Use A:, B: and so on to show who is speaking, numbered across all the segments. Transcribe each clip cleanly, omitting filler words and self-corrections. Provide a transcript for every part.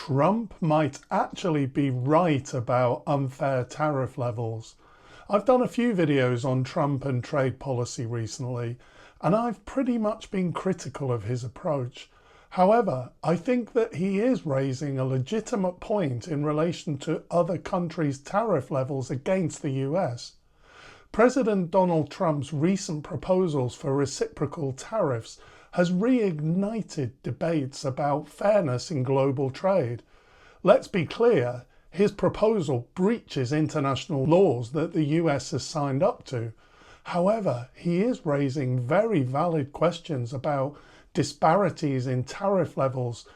A: Trump might actually be right about unfair tariff levels. I've done a few videos on Trump and trade policy recently, and I've pretty much been critical of his approach. However, I think that he is raising a legitimate point in relation to other countries' tariff levels against the US. President Donald Trump's recent proposals for reciprocal tariffs has reignited debates about fairness in global trade. Let's be clear, his proposal breaches international laws that the US has signed up to. However, he is raising very valid questions about disparities in tariff levels.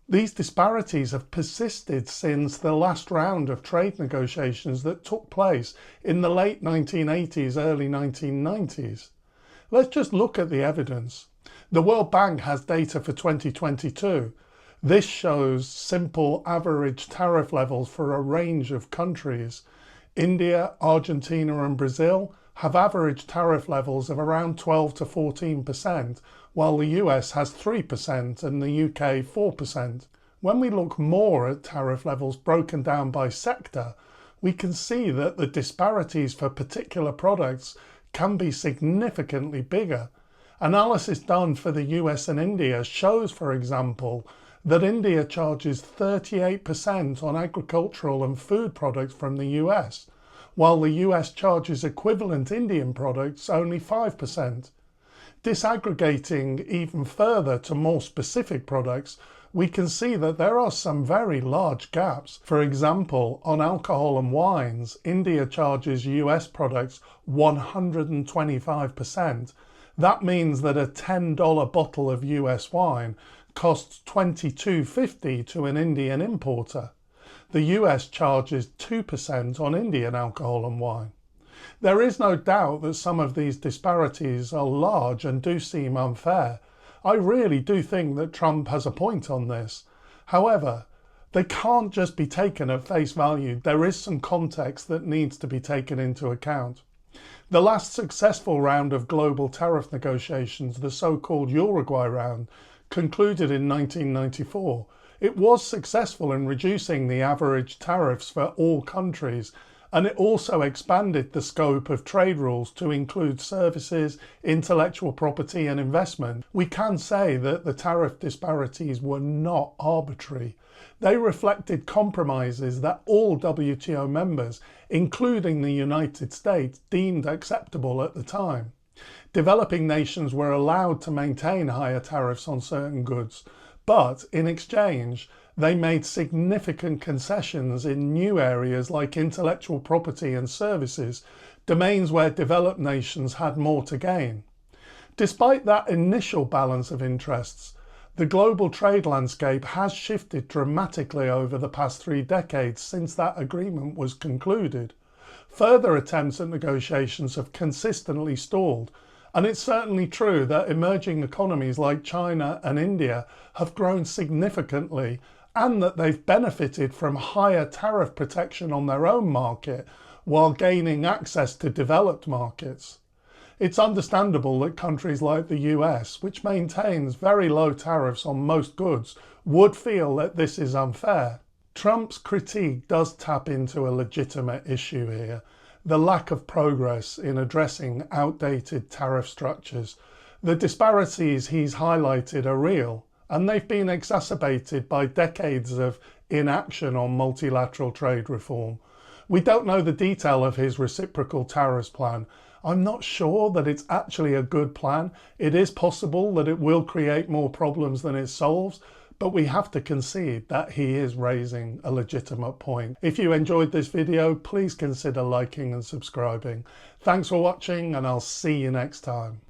A: These disparities have persisted since the last round of trade negotiations that took place in the late 1980s, early 1990s. Let's just look at the evidence. The World Bank has data for 2022. This shows simple average tariff levels for a range of countries. India, Argentina and Brazil have average tariff levels of around 12 to 14%, while the US has 3% and the UK 4%. When we look more at tariff levels broken down by sector, we can see that the disparities for particular products can be significantly bigger. Analysis done for the US and India shows, for example, that India charges 38% on agricultural and food products from the US, while the US charges equivalent Indian products only 5%. Disaggregating even further to more specific products, we can see that there are some very large gaps. For example, on alcohol and wines, India charges US products 125%. That means that a $10 bottle of US wine costs $22.50 to an Indian importer. The US charges 2% on Indian alcohol and wine. There is no doubt that some of these disparities are large and do seem unfair. I really do think that Trump has a point on this. However, they can't just be taken at face value. There is some context that needs to be taken into account. The last successful round of global tariff negotiations, the so-called Uruguay Round, concluded in 1994. It was successful in reducing the average tariffs for all countries, and it also expanded the scope of trade rules to include services, intellectual property and investment. We can say that the tariff disparities were not arbitrary. They reflected compromises that all WTO members, including the United States, deemed acceptable at the time. Developing nations were allowed to maintain higher tariffs on certain goods, but in exchange, they made significant concessions in new areas like intellectual property and services, domains where developed nations had more to gain. Despite that initial balance of interests, the global trade landscape has shifted dramatically over the past 3 decades since that agreement was concluded. Further attempts at negotiations have consistently stalled, and it's certainly true that emerging economies like China and India have grown significantly and that they've benefited from higher tariff protection on their own market while gaining access to developed markets. It's understandable that countries like the US, which maintains very low tariffs on most goods, would feel that this is unfair. Trump's critique does tap into a legitimate issue here: the lack of progress in addressing outdated tariff structures. The disparities he's highlighted are real, and they've been exacerbated by decades of inaction on multilateral trade reform. We don't know the detail of his reciprocal tariffs plan. I'm not sure that it's actually a good plan. It is possible that it will create more problems than it solves, but we have to concede that he is raising a legitimate point. If you enjoyed this video, please consider liking and subscribing. Thanks for watching, and I'll see you next time.